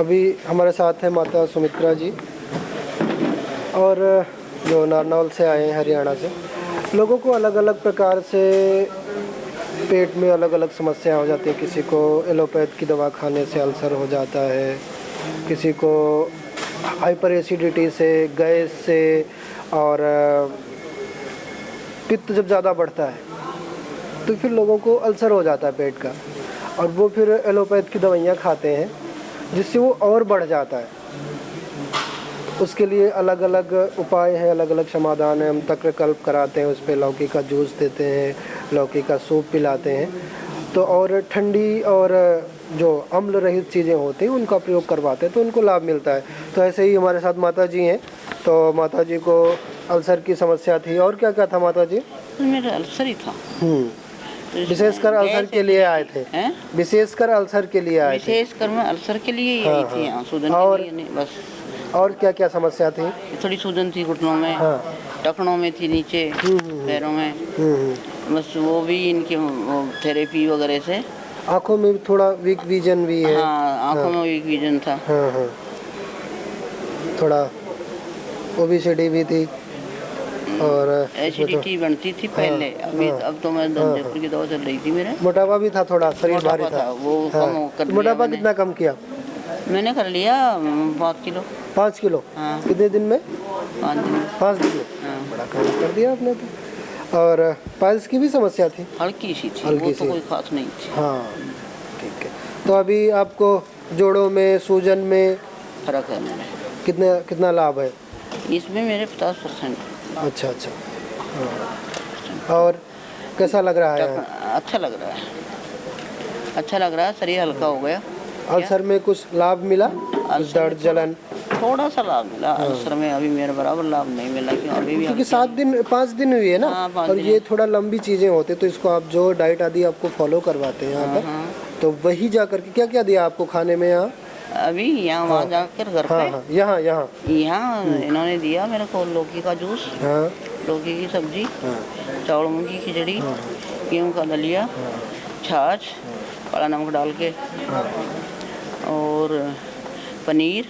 अभी हमारे साथ है माता सुमित्रा जी और जो नारनौल से आए हैं, हरियाणा से। लोगों को अलग अलग प्रकार से पेट में अलग अलग समस्याएं हो जाती हैं। किसी को एलोपैथ की दवा खाने से अल्सर हो जाता है, किसी को हाइपर एसिडिटी से, गैस से, और पित्त जब ज़्यादा बढ़ता है तो फिर लोगों को अल्सर हो जाता है पेट का, और वो फिर एलोपैथ की दवाइयाँ खाते हैं जिससे वो और बढ़ जाता है। उसके लिए अलग अलग उपाय हैं, अलग अलग समाधान हैं। हम तक्रकल्प कराते हैं, उस पर लौकी का जूस देते हैं, लौकी का सूप पिलाते हैं, तो और ठंडी और जो अम्ल रहित चीज़ें होती हैं उनका प्रयोग करवाते हैं तो उनको लाभ मिलता है। तो ऐसे ही हमारे साथ माता जी हैं, तो माता जी को अल्सर की समस्या थी। और क्या क्या था माता जी? मेरा अल्सर ही था। विशेषकर अल्सर के लिए आए थे? विशेषकर अल्सर के लिए आए थे? विशेषकर मैं अल्सर के लिए ही आई थी, सूजन और के लिए नहीं, बस। और क्या क्या समस्या थी? थोड़ी सूजन थी घुटनों में, टखनों में थी, नीचे पैरों में, बस वो भी इनकी थेरेपी वगैरह से। आँखों में थोड़ा वीक विजन भी है? हाँ, आँखों में वीक विजन था। थोड़ा ओबेसिटी भी थी और एसिडिटी बनती थी पहले। अब तो मैं जयपुर की दवा चल रही थी मेरे। मोटापा भी था, थोड़ा शरीर भारी था, वो कम कर लिया। मोटापा कितना कम किया? मैंने कर लिया 5 किलो। 5 किलो? कितने दिन में? 5 दिन में। 5 दिन में बड़ा कम कर दिया आपने तो। और पाइल्स की भी समस्या थी? हल्की सी थी, वो तो कोई खास नहीं थी। हाँ, ठीक है। तो अभी आपको जोड़ों में, सूजन में फर्क है? मैंने कितना लाभ है इसमें? मेरे 50%। अच्छा अच्छा। और कैसा लग रहा है? अच्छा लग रहा है, अच्छा लग रहा है, शरीर हल्का हो गया। अल्सर में कुछ लाभ मिला? दर्द, जलन? थोड़ा सा लाभ मिला। अल्सर में अभी मेरे बराबर लाभ नहीं मिला, क्योंकि 5 दिन हुई है ना। और ये थोड़ा लंबी चीजें होती है, तो इसको आप जो डाइट आदि आपको फॉलो करवाते हैं यहाँ पर, तो वही जा करके क्या क्या दिया आपको खाने में यहाँ? अभी यहाँ वहाँ जाकर घर पे यहाँ इन्होंने दिया मेरे को लौकी का जूस, लौकी की सब्जी, चावल मूंग की खिचड़ी, गेहूँ का दलिया, छाछ काला नमक डाल के, और पनीर।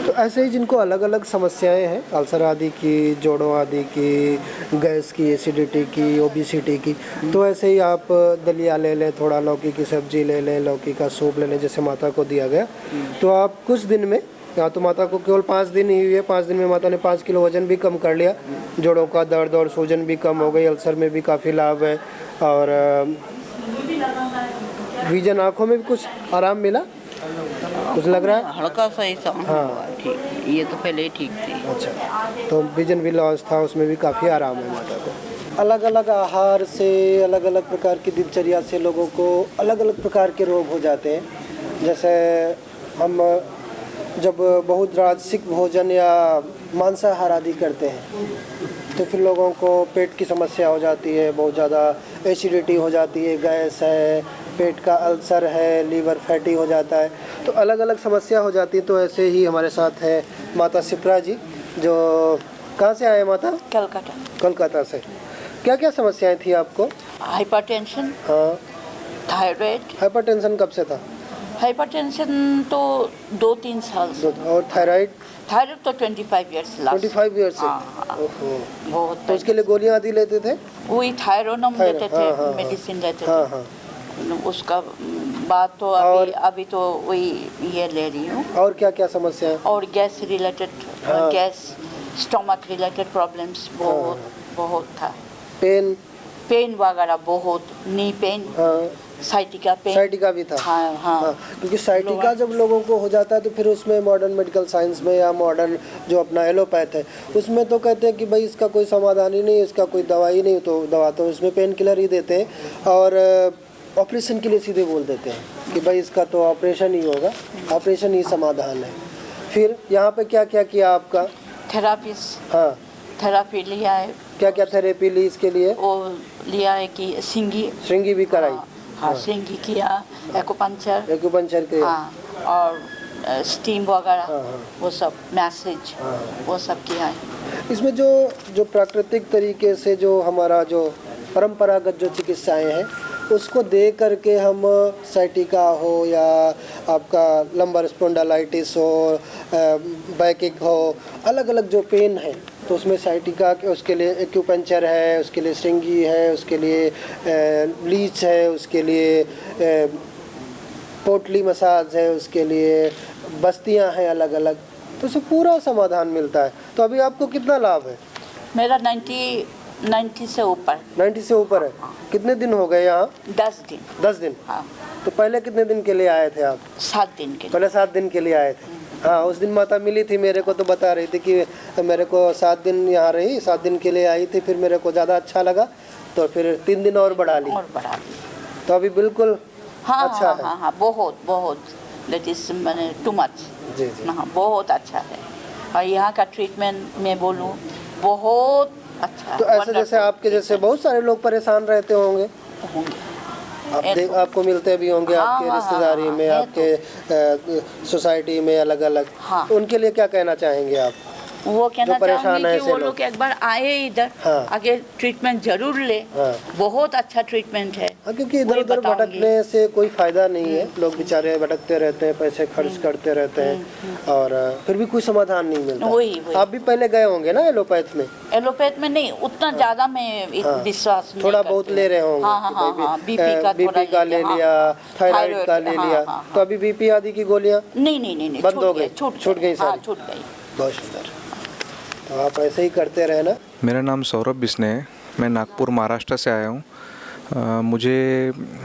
तो ऐसे ही जिनको अलग अलग समस्याएं हैं, अल्सर आदि की, जोड़ों आदि की, गैस की, एसिडिटी की, ओबेसिटी की, तो ऐसे ही आप दलिया ले लें, थोड़ा लौकी की सब्जी ले लें, लौकी का सूप ले लें, जैसे माता को दिया गया। तो आप कुछ दिन में, या तो माता को केवल 5 दिन ही हुए, 5 दिन में माता ने 5 किलो वजन भी कम कर लिया, जोड़ों का दर्द और सूजन भी कम हो गई, अल्सर में भी काफ़ी लाभ है, और विजन, आँखों में भी कुछ आराम मिला? कुछ लग रहा है? हल्का सा ही ठीक, ये तो पहले ही ठीक थी। अच्छा, तो विजन भी लॉस था, उसमें भी काफ़ी आराम है माता को। अलग अलग आहार से, अलग अलग प्रकार की दिनचर्या से लोगों को अलग अलग प्रकार के रोग हो जाते हैं। जैसे हम जब बहुत राजसिक भोजन या मांसाहार आदि करते हैं तो फिर लोगों को पेट की समस्या हो जाती है, बहुत ज़्यादा एसिडिटी हो जाती है, गैस है, पेट का अल्सर है, लीवर फैटी हो जाता है, तो अलग अलग समस्या हो जाती है। तो ऐसे ही हमारे साथ है माता सिप्रा जी, जो कहाँ से आए माता? कलकत्ता से। क्या क्या समस्याएं थी आपको? Hypertension, thyroid. हाइपरटेंशन कब से था? हाइपरटेंशन तो 2-3 साल से। और थायराइड? थायराइड तो 25 ईयर्स। 25 ईयर्स से? ओहो, बहुत। तो उसके लिए गोलियां आदि लेते थे? वही थायरोनम लेते थे, मेडिसिन लेते थे। उसका बाद तो अभी तो वही ये ले रही हूँ। और क्या क्या समस्या है? और gas related, gas, stomach related problems बहुत था। पेन वगैरह बहुत, नी पेन, साइटिका भी था। क्योंकि साइटिका जब लोगों को हो जाता है तो फिर उसमें मॉडर्न मेडिकल साइंस में या मॉडर्न जो अपना एलोपैथ है उसमें तो कहते हैं कि भाई इसका कोई समाधान ही नहीं, इसका कोई दवाई नहीं, तो दवा तो इसमें पेन किलर ही देते हैं, और ऑपरेशन के लिए सीधे बोल देते हैं कि भाई इसका तो ऑपरेशन ही होगा, ऑपरेशन ही समाधान है। फिर यहाँ पे क्या क्या किया आपका? थेरापी लिया है। क्या क्या थेरेपी ली इसके लिए? वो लिया है कि श्रृंगी भी कराई? श्रृंगी किया, एक्यूपंक्चर किया, और स्टीम वगैरह, वो सब, मैसेज, वो सब किया है। इसमें जो प्राकृतिक तरीके से जो हमारा जो परंपरागत जो चिकित्साएं हैं उसको दे करके हम साइटिका हो या आपका लंबर स्पॉन्डिलाइटिस हो, बैकिक हो, अलग अलग जो पेन है तो उसमें साइटिका के उसके लिए एक्यूपंक्चर है, उसके लिए श्रृंगी है, उसके लिए लीच है, उसके लिए पोटली मसाज है, उसके लिए बस्तियां हैं अलग अलग, तो उससे पूरा समाधान मिलता है। तो अभी आपको कितना लाभ है? मेरा 90 से ऊपर। 90 से ऊपर है। कितने दिन हो गए यहाँ? 10 दिन। 10 दिन। हाँ। तो पहले कितने दिन के लिए आए थे आप? 7 दिन के लिए। पहले 7 दिन के लिए आए थे। हाँ, उस दिन माता मिली थी मेरे को, तो बता रही थी कि मेरे को 7 दिन यहाँ रही, 7 दिन के लिए आई थी, फिर मेरे को ज़्यादा अच्छा लगा तो फिर 3 दिन और बढ़ा ली। तो अभी बिल्कुल हाँ, अच्छा हाँ, है। हाँ, हाँ, बहुत दैट इज मैंने टू मच। जी जी। हाँ, बहुत अच्छा है। और यहाँ का ट्रीटमेंट मैं बोलूँ बहुत अच्छा। तो ऐसे जैसे आपके जैसे बहुत सारे लोग परेशान रहते होंगे, आपको मिलते भी होंगे। हाँ, आपके हाँ, रिश्तेदारी में, हाँ, आपके सोसाइटी में अलग अलग। हाँ। उनके लिए क्या कहना चाहेंगे आप? वो कहना चाहूँगी कि वो लोग लोग एक बार आए इधर। हाँ। आगे ट्रीटमेंट जरूर ले। हाँ। बहुत अच्छा ट्रीटमेंट है। हाँ, क्योंकि इधर उधर भटकने से कोई फायदा नहीं है। लोग बेचारे भटकते रहते हैं, पैसे खर्च करते रहते हैं और फिर भी कोई समाधान नहीं मिलता। वही। आप भी पहले गए होंगे ना एलोपैथ में? एलोपैथ में नहीं उतना ज्यादा मैं विश्वास नहीं थोड़ा करती बहुत ले रहे होंगे। हाँ, हाँ, हाँ, बीपी का ले लिया, थायराइड का ले लिया, तो अभी बीपी आदि की गोलियां नहीं बंद हो गई, छूट गई सारी। छूट गई। बहुत सुंदर। तो आप ऐसे ही करते रहे ना। मेरा नाम सौरभ बिस्ने है, मैं नागपुर महाराष्ट्र से आया हूँ।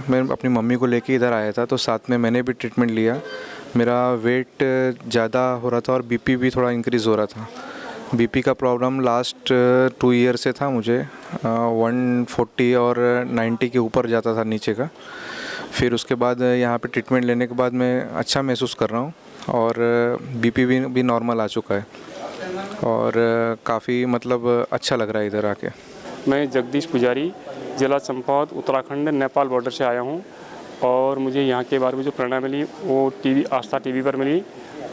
मैं अपनी मम्मी को लेके इधर आया था, तो साथ में मैंने भी ट्रीटमेंट लिया। मेरा वेट ज़्यादा हो रहा था और बीपी भी थोड़ा इंक्रीज़ हो रहा था। बीपी का प्रॉब्लम लास्ट 2 ईयर से था मुझे। 140 और 90 के ऊपर जाता था नीचे का। फिर उसके बाद यहाँ पे ट्रीटमेंट लेने के बाद मैं अच्छा महसूस कर रहा हूँ और बीपी भी नॉर्मल आ चुका है और काफ़ी मतलब अच्छा लग रहा है इधर आके। मैं जगदीश पुजारी, जिला चंपावत, उत्तराखंड, नेपाल बॉर्डर से आया हूँ और मुझे यहाँ के बारे में जो प्रेरणा मिली वो आस्था टीवी पर मिली।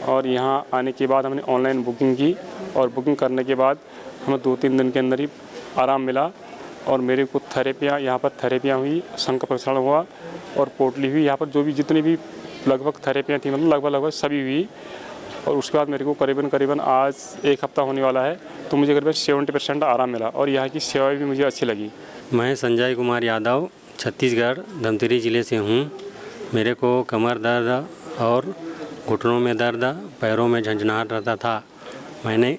और यहाँ आने के बाद हमने ऑनलाइन बुकिंग की और बुकिंग करने के बाद हमें 2-3 दिन के अंदर ही आराम मिला और मेरे को यहाँ पर थेरेपियाँ हुई, शंख प्रसारण हुआ और पोटली हुई। यहाँ पर जो भी जितनी भी लगभग थेरेपियाँ थी, मतलब लगभग सभी हुई। और उसके बाद मेरे को करीबन आज 1 हफ्ता होने वाला है, तो मुझे करीबन 70% आराम मिला और यहाँ की सेवाएं भी मुझे अच्छी लगी। मैं संजय कुमार यादव छत्तीसगढ़ धमतरी ज़िले से हूँ। मेरे को कमर दर्द और घुटनों में दर्द, पैरों में झंझनाहट रहता था। मैंने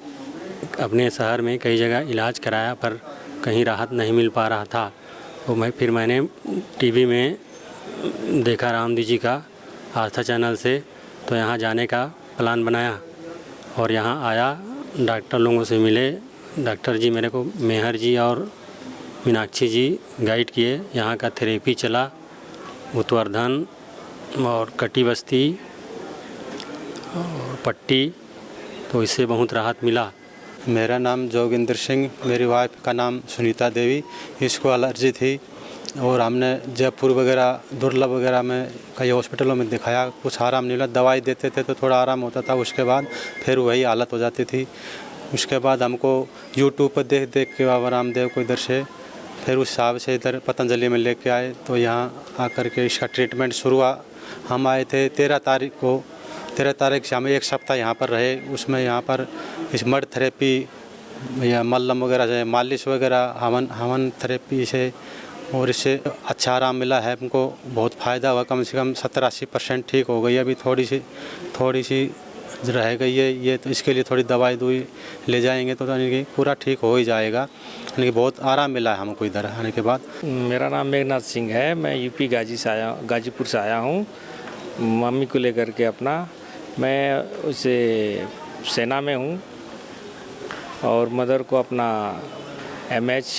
अपने शहर में कई जगह इलाज कराया पर कहीं राहत नहीं मिल पा रहा था। तो मैंने टीवी में देखा रामदेव जी का आस्था चैनल से, तो यहाँ जाने का प्लान बनाया और यहाँ आया। डॉक्टर लोगों से मिले। डॉक्टर जी मेरे को मेहर जी और मीनाक्षी जी गाइड किए। यहाँ का थेरेपी चला, उत्तरधन और कटी बस्ती और पट्टी, तो इससे बहुत राहत मिला। मेरा नाम जोगिंदर सिंह, मेरी वाइफ का नाम सुनीता देवी। इसको एलर्जी थी और हमने जयपुर वगैरह, दुर्लभ वगैरह में कई हॉस्पिटलों में दिखाया, कुछ आराम नहीं मिला। दवाई देते थे तो थोड़ा आराम होता था, उसके बाद फिर वही हालत हो जाती थी। उसके बाद हमको यूट्यूब पर देख देख के बाबा रामदेव को इधर से, फिर उस हिसाब से इधर पतंजलि में लेके आए, तो यहाँ आकर के इसका ट्रीटमेंट शुरू हुआ। हम आए थे 13 तारीख को। 13 तारीख से हमें 1 सप्ताह यहाँ पर रहे। उसमें यहाँ पर इस मड थेरेपी या मल्लम वगैरह से, मालिश वगैरह, हवन थेरेपी से, और इससे अच्छा आराम मिला है हमको। बहुत फ़ायदा हुआ, कम से कम 70-80% ठीक हो गई है। अभी थोड़ी सी रह गई है ये, तो इसके लिए थोड़ी दवाई ले जाएंगे तो यानी कि पूरा ठीक हो ही जाएगा। यानी कि बहुत आराम मिला है हमको इधर आने के बाद। मेरा नाम मेघनाथ सिंह है, मैं यूपी गाजीपुर से आया हूँ मम्मी को लेकर के अपना। मैं उसे सेना में हूँ और मदर को अपना MH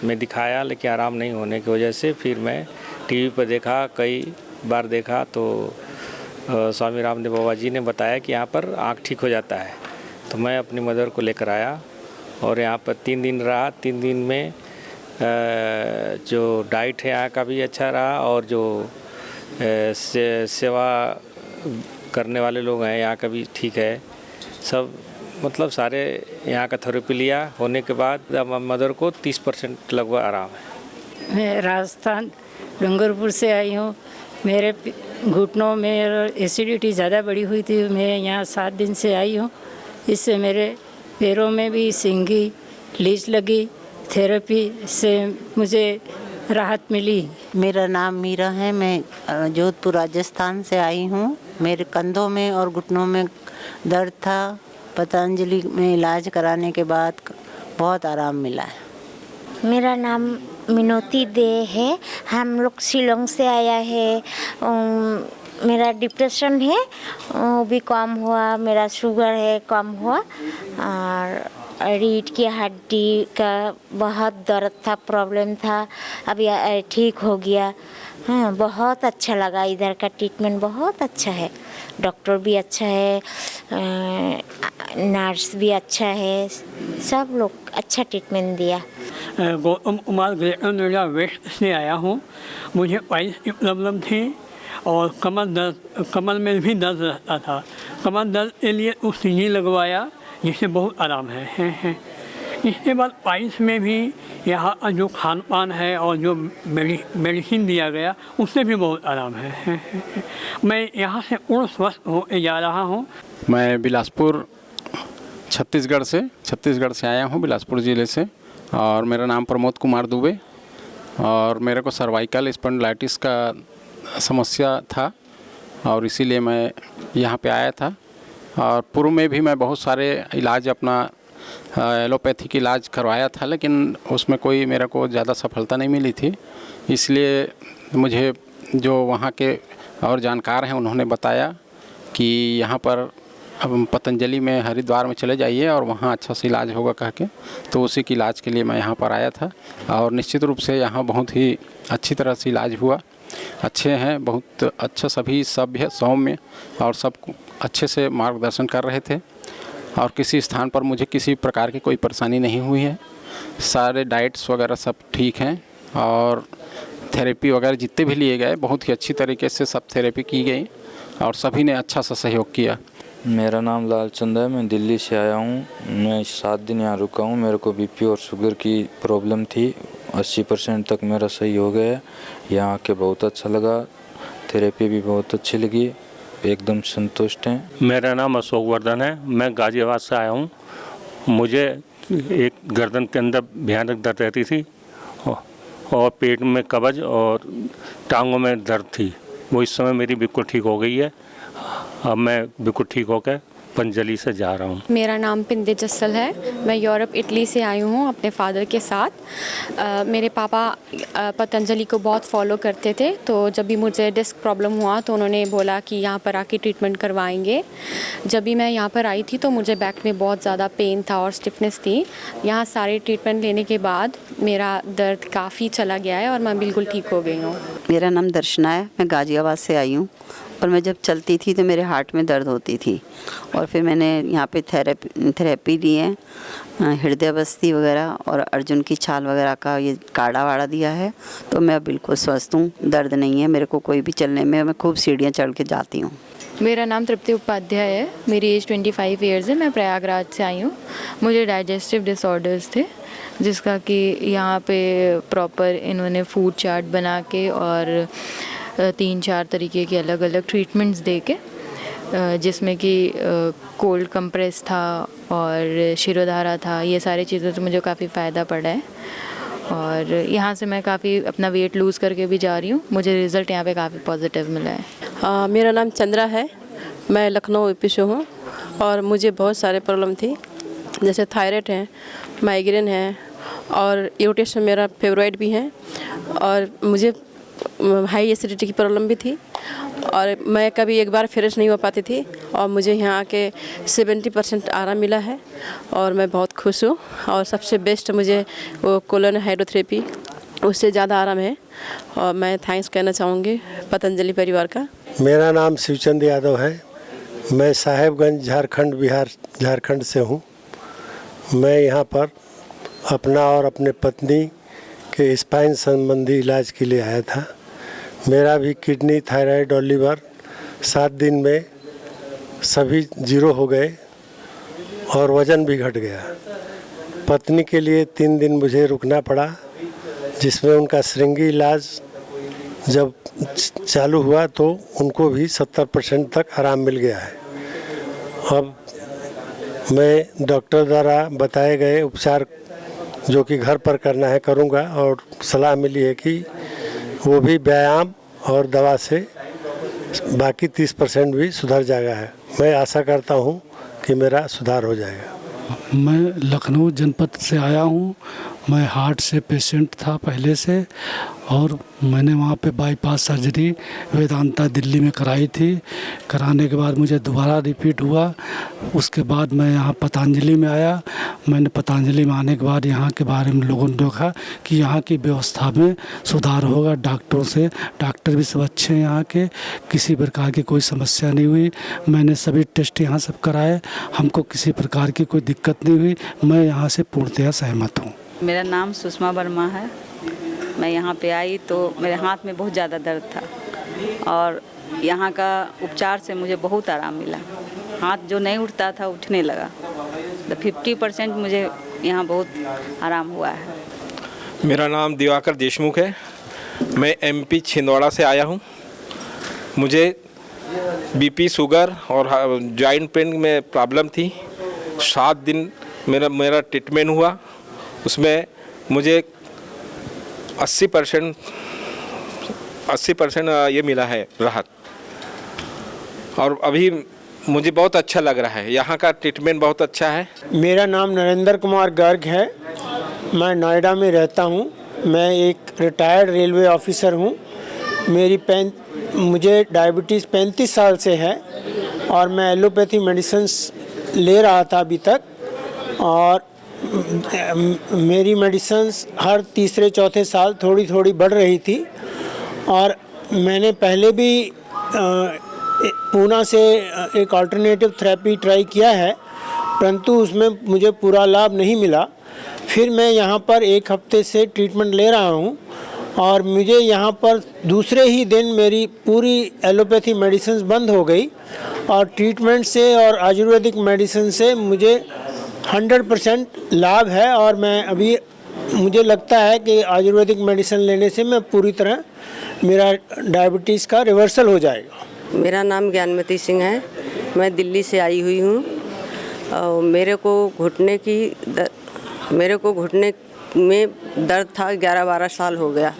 में दिखाया, लेकिन आराम नहीं होने की वजह से फिर मैं टीवी पर देखा, कई बार देखा, तो स्वामी रामदेव बाबा जी ने बताया कि यहाँ पर आँख ठीक हो जाता है। तो मैं अपनी मदर को लेकर आया और यहाँ पर 3 दिन रहा। 3 दिन में जो डाइट है यहाँ का भी अच्छा रहा और जो सेवा करने वाले लोग हैं यहाँ का भी ठीक है। सब मतलब सारे यहाँ का थेरेपी लिया होने के बाद अब मदर को 30% लगभग आराम है। मैं राजस्थान डूंगरपुर से आई हूँ। मेरे घुटनों में एसिडिटी ज़्यादा बढ़ी हुई थी। मैं यहाँ 7 दिन से आई हूँ। इससे मेरे पैरों में भी सिंगी लीच लगी। थेरेपी से मुझे राहत मिली। मेरा नाम मीरा है। मैं जोधपुर राजस्थान से आई हूँ। मेरे कंधों में और घुटनों में दर्द था। पतंजलि में इलाज कराने के बाद बहुत आराम मिला है। मेरा नाम मिनोती दे है। हम लोग शिलोंग से आया है। मेरा डिप्रेशन है वो भी कम हुआ। मेरा शुगर है कम हुआ। और रीढ़ की हड्डी का बहुत दर्द था, प्रॉब्लम था, अभी ठीक हो गया। हाँ, बहुत अच्छा लगा। इधर का ट्रीटमेंट बहुत अच्छा है। डॉक्टर भी अच्छा है, नर्स भी अच्छा है, सब लोग अच्छा ट्रीटमेंट दिया। गौतम कुमार ग्रेटर नोएडा वेस्ट से आया हूँ। मुझे पाइल्स की प्रॉब्लम थी और कमर में भी दर्द रहता था। कमर दर्द के लिए तो सिंगी लगवाया, जिससे बहुत आराम है। इसके बाद पाइल्स में भी यहाँ जो खान पान है और जो मेडिसिन दिया गया उससे भी बहुत आराम है। मैं यहाँ से पूर्ण स्वस्थ हो जा रहा हूँ। मैं बिलासपुर छत्तीसगढ़ से आया हूँ, बिलासपुर ज़िले से। और मेरा नाम प्रमोद कुमार दुबे। और मेरे को सर्वाइकल स्पॉन्डिलाइटिस का समस्या था और इसीलिए मैं यहाँ पे आया था। और पूर्व में भी मैं बहुत सारे इलाज अपना एलोपैथिक इलाज करवाया था, लेकिन उसमें कोई मेरे को ज़्यादा सफलता नहीं मिली थी। इसलिए मुझे जो वहाँ के और जानकार हैं उन्होंने बताया कि यहाँ पर अब पतंजलि में हरिद्वार में चले जाइए और वहाँ अच्छा से इलाज होगा कह के, तो उसी के इलाज के लिए मैं यहाँ पर आया था। और निश्चित रूप से यहाँ बहुत ही अच्छी तरह से इलाज हुआ। अच्छे हैं, बहुत अच्छा, सभी सभ्य सौम्य और सब अच्छे से मार्गदर्शन कर रहे थे। और किसी स्थान पर मुझे किसी प्रकार की कोई परेशानी नहीं हुई है। सारे डाइट्स वगैरह सब ठीक हैं और थेरेपी वगैरह जितने भी लिए गए बहुत ही अच्छी तरीके से सब थेरेपी की गई और सभी ने अच्छा सा सहयोग किया। मेरा नाम लालचंद है। मैं दिल्ली से आया हूँ। मैं 7 दिन यहाँ रुका हूँ। मेरे को बीपी और शुगर की प्रॉब्लम थी। 80% तक मेरा सही हो गया। यहाँ आके बहुत अच्छा लगा। थेरेपी भी बहुत अच्छी लगी। एकदम संतुष्ट हैं। मेरा नाम अशोक वर्धन है। मैं गाजियाबाद से आया हूँ। मुझे एक गर्दन के अंदर भयानक दर्द रहती थी और पेट में कब्ज और टांगों में दर्द थी। वो इस समय मेरी बिल्कुल ठीक हो गई है। अब मैं बिल्कुल ठीक होकर पतंजलि से जा रहा हूँ। मेरा नाम पिंदे जस्सल है। मैं यूरोप इटली से आई हूँ अपने फादर के साथ। मेरे पापा पतंजलि को बहुत फॉलो करते थे, तो जब भी मुझे डिस्क प्रॉब्लम हुआ तो उन्होंने बोला कि यहाँ पर आके ट्रीटमेंट करवाएंगे। जब भी मैं यहाँ पर आई थी तो मुझे बैक में बहुत ज़्यादा पेन था और स्टिफनेस थी। यहाँ सारे ट्रीटमेंट लेने के बाद मेरा दर्द काफ़ी चला गया है और मैं बिल्कुल ठीक हो गई हूँ। मेरा नाम दर्शना है। मैं गाजियाबाद से आई हूँ। और मैं जब चलती थी तो मेरे हार्ट में दर्द होती थी और फिर मैंने यहाँ पे थेरेपी ली है, हृदय बस्ती वगैरह और अर्जुन की छाल वगैरह का ये काढ़ा वाड़ा दिया है, तो मैं बिल्कुल स्वस्थ हूँ। दर्द नहीं है मेरे को कोई भी चलने में। मैं खूब सीढ़ियाँ चढ़ के जाती हूँ। मेरा नाम तृप्ति उपाध्याय है। मेरी एज 25 ईयर्स है। मैं प्रयागराज से आई हूँ। मुझे डाइजेस्टिव डिसऑर्डर्स थे, जिसका कि यहाँ पे प्रॉपर इन्होंने फूड चार्ट बना के और 3-4 तरीके के अलग अलग ट्रीटमेंट्स दे के, जिसमें कि कोल्ड कंप्रेस था और शिरोधारा था। ये सारी चीज़ें तो मुझे काफ़ी फ़ायदा पड़ा है और यहाँ से मैं काफ़ी अपना वेट लूज़ करके भी जा रही हूँ। मुझे रिज़ल्ट यहाँ पे काफ़ी पॉजिटिव मिला है। मेरा नाम चंद्रा है। मैं लखनऊ यूपी से हूँ और मुझे बहुत सारे प्रॉब्लम थी, जैसे थायराइड है, माइग्रेन है और इरिटेशन, मेरा फेवराइड भी है और मुझे हाई एसिडिटी की प्रॉब्लम भी थी और मैं कभी एक बार फ्रेश नहीं हो पाती थी और मुझे यहाँ आके 70% आराम मिला है और मैं बहुत खुश हूँ। और सबसे बेस्ट मुझे वो कोलन हाइड्रोथेरेपी, उससे ज़्यादा आराम है और मैं थैंक्स कहना चाहूँगी पतंजलि परिवार का। मेरा नाम शिवचंद यादव है। मैं साहेबगंज झारखंड से हूँ। मैं यहाँ पर अपना और अपने पत्नी के स्पाइन संबंधी इलाज के लिए आया था। मेरा भी किडनी, थायराइड और लीवर 7 दिन में सभी 0 हो गए और वज़न भी घट गया। पत्नी के लिए 3 दिन मुझे रुकना पड़ा, जिसमें उनका श्रृंगी इलाज जब चालू हुआ तो उनको भी 70% तक आराम मिल गया है। अब मैं डॉक्टर द्वारा बताए गए उपचार जो कि घर पर करना है करूँगा, और सलाह मिली है कि वो भी व्यायाम और दवा से बाकी 30% भी सुधर जाएगा है। मैं आशा करता हूँ कि मेरा सुधार हो जाएगा। मैं लखनऊ जनपद से आया हूँ। मैं हार्ट से पेशेंट था पहले से, और मैंने वहाँ पे बाईपास सर्जरी वेदांता दिल्ली में कराई थी। कराने के बाद मुझे दोबारा रिपीट हुआ। उसके बाद मैं यहाँ पतंजलि में आया। मैंने पतंजलि में आने के बाद यहाँ के बारे में लोगों ने देखा कि यहाँ की व्यवस्था में सुधार होगा। डॉक्टर भी सब अच्छे हैं यहाँ के, किसी प्रकार की कोई समस्या नहीं हुई। मैंने सभी टेस्ट यहाँ सब कराए, हमको किसी प्रकार की कोई दिक्कत नहीं हुई। मैं यहाँ से पूर्णतः सहमत हूँ। मेरा नाम सुषमा वर्मा है। मैं यहाँ पे आई तो मेरे हाथ में बहुत ज़्यादा दर्द था, और यहाँ का उपचार से मुझे बहुत आराम मिला। हाथ जो नहीं उठता था उठने लगा। तो 50% मुझे यहाँ बहुत आराम हुआ है। मेरा नाम दिवाकर देशमुख है। मैं MP छिंदवाड़ा से आया हूँ। मुझे BP, शुगर और जॉइंट पेन में प्रॉब्लम थी। 7 दिन मेरा ट्रीटमेंट हुआ। उसमें मुझे 80% ये मिला है राहत, और अभी मुझे बहुत अच्छा लग रहा है। यहाँ का ट्रीटमेंट बहुत अच्छा है। मेरा नाम नरेंद्र कुमार गर्ग है। मैं नोएडा में रहता हूँ। मैं एक रिटायर्ड रेलवे ऑफिसर हूँ। मुझे डायबिटीज़ 35 साल से है, और मैं एलोपैथी मेडिसिन्स ले रहा था अभी तक, और मेरी मेडिसिन्स हर तीसरे चौथे साल थोड़ी थोड़ी बढ़ रही थी। और मैंने पहले भी पूना से एक अल्टरनेटिव थेरेपी ट्राई किया है, परंतु उसमें मुझे पूरा लाभ नहीं मिला। फिर मैं यहाँ पर 1 हफ्ते से ट्रीटमेंट ले रहा हूँ, और मुझे यहाँ पर दूसरे ही दिन मेरी पूरी एलोपैथी मेडिसिन बंद हो गई, और ट्रीटमेंट से और आयुर्वेदिक मेडिसिन से मुझे 100% लाभ है। और मैं अभी मुझे लगता है कि आयुर्वेदिक मेडिसिन लेने से मैं पूरी तरह मेरा डायबिटीज़ का रिवर्सल हो जाएगा। मेरा नाम ज्ञानमती सिंह है। मैं दिल्ली से आई हुई हूँ। और मेरे को घुटने में दर्द था। 11-12 साल हो गया।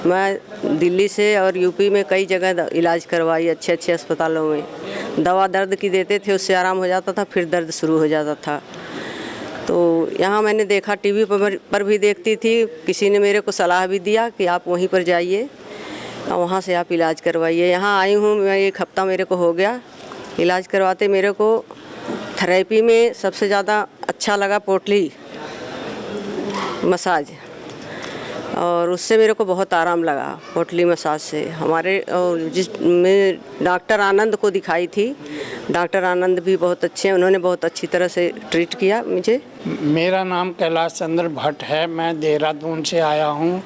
मैं दिल्ली से और यूपी में कई जगह इलाज करवाई, अच्छे अस्पतालों में। दवा दर्द की देते थे, उससे आराम हो जाता था, फिर दर्द शुरू हो जाता था। तो यहाँ मैंने देखा, टीवी पर भी देखती थी। किसी ने मेरे को सलाह भी दिया कि आप वहीं पर जाइए और वहाँ से आप इलाज करवाइए। यहाँ आई हूँ मैं, 1 हफ्ता मेरे को हो गया इलाज करवाते। मेरे को थेरेपी में सबसे ज़्यादा अच्छा लगा पोटली मसाज, और उससे मेरे को बहुत आराम लगा पोटली मसाज से। मैं डॉक्टर आनंद को दिखाई थी। डॉक्टर आनंद भी बहुत अच्छे हैं, उन्होंने बहुत अच्छी तरह से ट्रीट किया मुझे। मेरा नाम कैलाश चंद्र भट्ट है। मैं देहरादून से आया हूँ।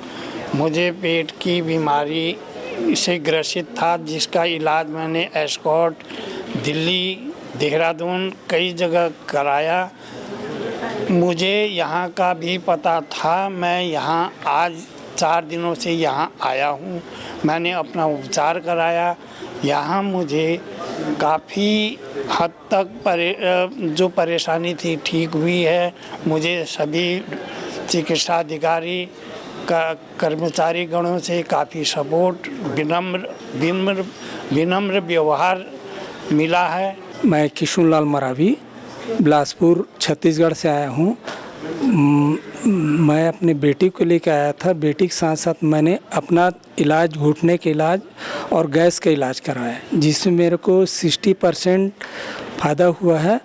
मुझे पेट की बीमारी से ग्रसित था, जिसका इलाज मैंने एस्कॉट, दिल्ली, देहरादून कई जगह कराया। मुझे यहाँ का भी पता था। मैं यहाँ आज 4 दिनों से यहाँ आया हूँ। मैंने अपना उपचार कराया। यहाँ मुझे काफ़ी हद तक जो परेशानी थी ठीक हुई है। मुझे सभी चिकित्सा अधिकारी का कर्मचारी गणों से काफ़ी सपोर्ट, विनम्र व्यवहार मिला है। मैं किशुन लाल मरावी बिलासपुर छत्तीसगढ़ से आया हूँ। मैं अपनी बेटी को लेकर आया था। बेटी के साथ साथ मैंने अपना इलाज, घुटने के इलाज और गैस का इलाज कराया, जिसमें मेरे को 60% फ़ायदा हुआ है।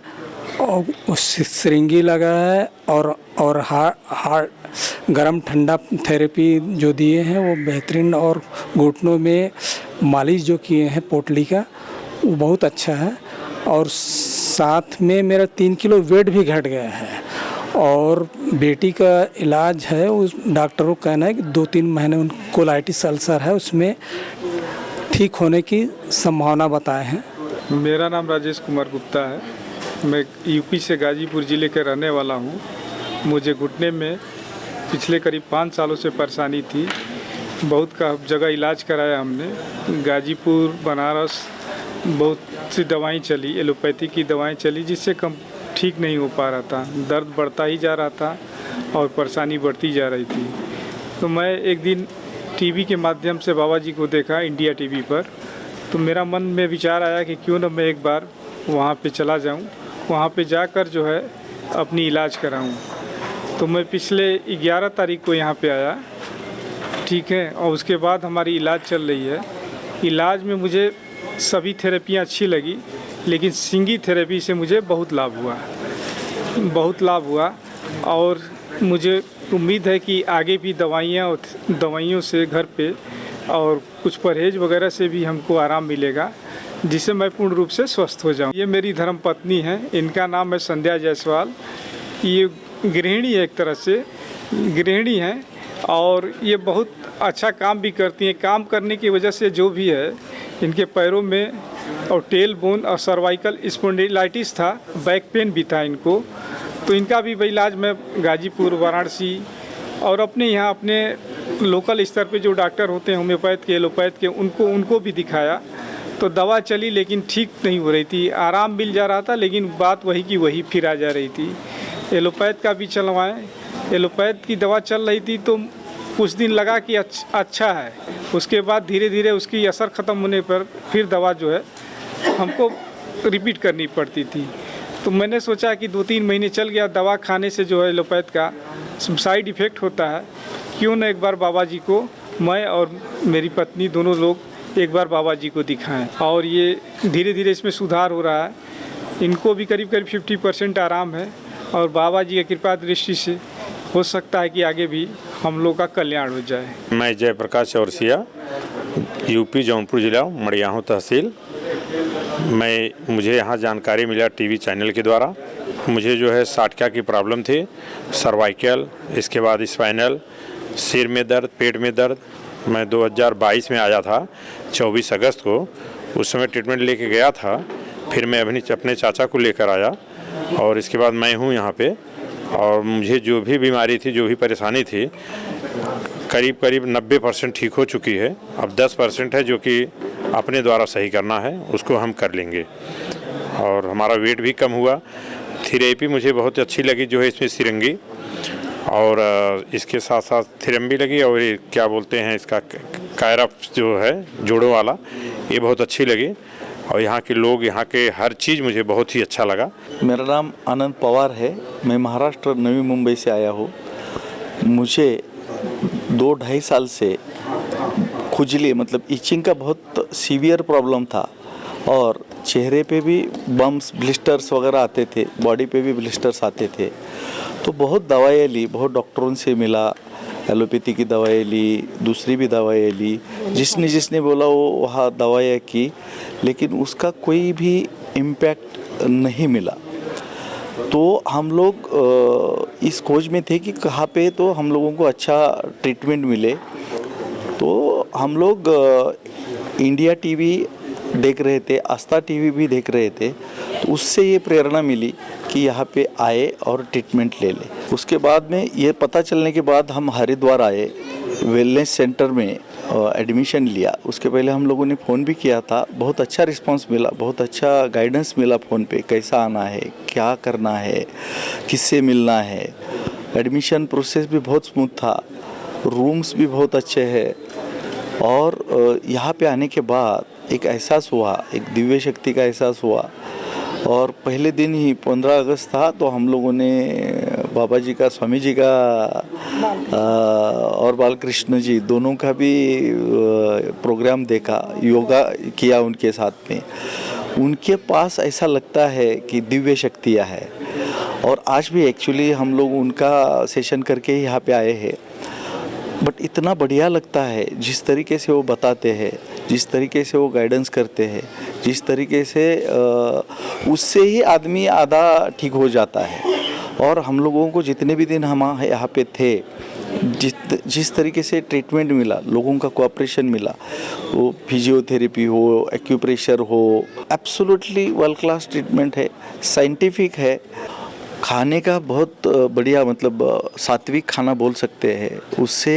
और सिरिंगी लगा है, और हार्ट गरम ठंडा थेरेपी जो दिए हैं वो बेहतरीन, और घुटनों में मालिश जो किए हैं पोटली का, वो बहुत अच्छा है। और साथ में मेरा 3 किलो वेट भी घट गया है। और बेटी का इलाज है, उस डॉक्टरों का कहना है कि 2-3 महीने उनको कोलाइटिस अल्सर है, उसमें ठीक होने की संभावना बताए हैं। मेरा नाम राजेश कुमार गुप्ता है। मैं यूपी से गाजीपुर ज़िले के रहने वाला हूँ। मुझे घुटने में पिछले करीब 5 सालों से परेशानी थी। बहुत का जगह इलाज कराया हमने, गाजीपुर, बनारस, बहुत सी दवाएं चली, एलोपैथी की दवाएं चली, जिससे कम ठीक नहीं हो पा रहा था। दर्द बढ़ता ही जा रहा था और परेशानी बढ़ती जा रही थी। तो मैं एक दिन टीवी के माध्यम से बाबा जी को देखा, इंडिया टीवी पर, तो मेरा मन में विचार आया कि क्यों ना मैं एक बार वहाँ पे चला जाऊँ, वहाँ पे जाकर जो है अपनी इलाज कराऊँ। तो मैं पिछले 11 तारीख को यहाँ पे आया, ठीक है, और उसके बाद हमारी इलाज चल रही है। इलाज में मुझे सभी थेरेपियाँ अच्छी लगी, लेकिन सिंगी थेरेपी से मुझे बहुत लाभ हुआ और मुझे उम्मीद है कि आगे भी दवाइयों से घर पे और कुछ परहेज वगैरह से भी हमको आराम मिलेगा, जिससे मैं पूर्ण रूप से स्वस्थ हो जाऊं। ये मेरी धर्म पत्नी है, इनका नाम है संध्या जायसवाल। ये गृहिणी है, एक तरह से गृहिणी हैं और ये बहुत अच्छा काम भी करती हैं। काम करने की वजह से जो भी है, इनके पैरों में और टेल बोन और सर्वाइकल स्पॉन्डिलाइटिस था, बैक पेन भी था इनको। तो इनका भी इलाज मैं गाजीपुर, वाराणसी और अपने यहाँ अपने लोकल स्तर पे जो डॉक्टर होते हैं होम्योपैथ के, एलोपैथ के, उनको भी दिखाया। तो दवा चली लेकिन ठीक नहीं हो रही थी, आराम मिल जा रहा था लेकिन बात वही की वही फिर आ जा रही थी। एलोपैथ का भी चलवाएं, एलोपैथ की दवा चल रही थी तो कुछ दिन लगा कि अच्छा है, उसके बाद धीरे धीरे उसकी असर ख़त्म होने पर फिर दवा जो है हमको रिपीट करनी पड़ती थी। तो मैंने सोचा कि 2-3 महीने चल गया, दवा खाने से जो है एलोपैथ का साइड इफ़ेक्ट होता है, क्यों ना एक बार बाबा जी को, मैं और मेरी पत्नी दोनों लोग एक बार बाबा जी को दिखाएं। और ये धीरे धीरे इसमें सुधार हो रहा है, इनको भी करीब 50% आराम है और बाबा जी की कृपा दृष्टि से हो सकता है कि आगे भी हम लोग का कल्याण हो जाए। मैं जयप्रकाश चौरसिया, यूपी जौनपुर जिला, मड़ियाहू तहसील। मुझे यहाँ जानकारी मिला टीवी चैनल के द्वारा। मुझे जो है साटका की प्रॉब्लम थी, सर्वाइकल, इसके बाद स्पाइनल, सिर में दर्द, पेट में दर्द। मैं 2022 में आया था, 24 अगस्त को, उस समय ट्रीटमेंट लेके गया था। फिर मैं अपने चाचा को लेकर आया और इसके बाद मैं हूँ यहाँ पे। और मुझे जो भी बीमारी थी, जो भी परेशानी थी, करीब 90% ठीक हो चुकी है। अब 10% है जो कि अपने द्वारा सही करना है, उसको हम कर लेंगे। और हमारा वेट भी कम हुआ। थेरेपी मुझे बहुत अच्छी लगी, जो है इसमें सिरंगी और इसके साथ साथ थेरेपी लगी, और ये क्या बोलते हैं इसका कायरप जो है जोड़ों वाला, ये बहुत अच्छी लगी। और यहाँ के लोग, यहाँ के हर चीज़ मुझे बहुत ही अच्छा लगा। मेरा नाम आनंद पवार है, मैं महाराष्ट्र नवी मुंबई से आया हूँ। मुझे 2-2.5 साल से खुजली मतलब इचिंग का बहुत सीवियर प्रॉब्लम था और चेहरे पे भी बम्स, ब्लिस्टर्स वगैरह आते थे, बॉडी पे भी ब्लिस्टर्स आते थे। तो बहुत दवाएं ली, बहुत डॉक्टरों से मिला, एलोपैथी की दवाएं ली, दूसरी भी दवाएं ली, जिसने बोला वो वहाँ दवाएं की, लेकिन उसका कोई भी इम्पैक्ट नहीं मिला। तो हम लोग इस खोज में थे कि कहाँ पे तो हम लोगों को अच्छा ट्रीटमेंट मिले। तो हम लोग इंडिया टीवी देख रहे थे, आस्था टीवी भी देख रहे थे, तो उससे ये प्रेरणा मिली कि यहाँ पे आए और ट्रीटमेंट ले ले। उसके बाद में ये पता चलने के बाद हम हरिद्वार आए, वेलनेस सेंटर में एडमिशन लिया। उसके पहले हम लोगों ने फ़ोन भी किया था, बहुत अच्छा रिस्पांस मिला, बहुत अच्छा गाइडेंस मिला फ़ोन पे, कैसा आना है, क्या करना है, किससे मिलना है। एडमिशन प्रोसेस भी बहुत स्मूथ था, रूम्स भी बहुत अच्छे हैं। और यहाँ पे आने के बाद एक एहसास हुआ, एक दिव्य शक्ति का एहसास हुआ। और पहले दिन ही 15 अगस्त था, तो हम लोगों ने बाबा जी का, स्वामी जी का और बालकृष्ण जी दोनों का भी प्रोग्राम देखा, योगा किया उनके साथ में। उनके पास ऐसा लगता है कि दिव्य शक्तियाँ है। और आज भी एक्चुअली हम लोग उनका सेशन करके ही यहाँ पे आए हैं, बट इतना बढ़िया लगता है जिस तरीके से वो बताते हैं, जिस तरीके से वो गाइडेंस करते हैं, जिस तरीके से उससे ही आदमी आधा ठीक हो जाता है। और हम लोगों को जितने भी दिन हम यहाँ पे थे, जिस तरीके से ट्रीटमेंट मिला, लोगों का कोऑपरेशन मिला, वो फिजियोथेरेपी हो, एक्यूप्रेशर हो, एब्सोल्युटली वर्ल्ड क्लास ट्रीटमेंट है, साइंटिफिक है। खाने का बहुत बढ़िया मतलब सात्विक खाना बोल सकते हैं। उससे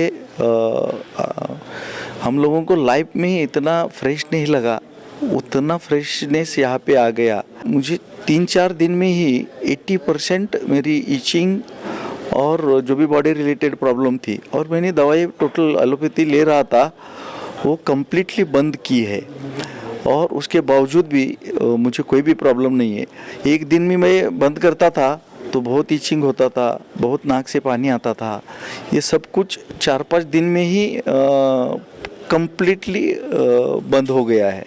हम लोगों को लाइफ में इतना फ्रेश नहीं लगा, उतना फ्रेशनेस यहाँ पे आ गया। मुझे 3-4 दिन में ही 80% मेरी ईचिंग और जो भी बॉडी रिलेटेड प्रॉब्लम थी, और मैंने दवाई टोटल एलोपैथी ले रहा था, वो कम्प्लीटली बंद की है। और उसके बावजूद भी मुझे कोई भी प्रॉब्लम नहीं है। एक दिन में मैं बंद करता था तो बहुत ईचिंग होता था, बहुत नाक से पानी आता था। ये सब कुछ 4-5 दिन में ही कम्प्लीटली बंद हो गया है।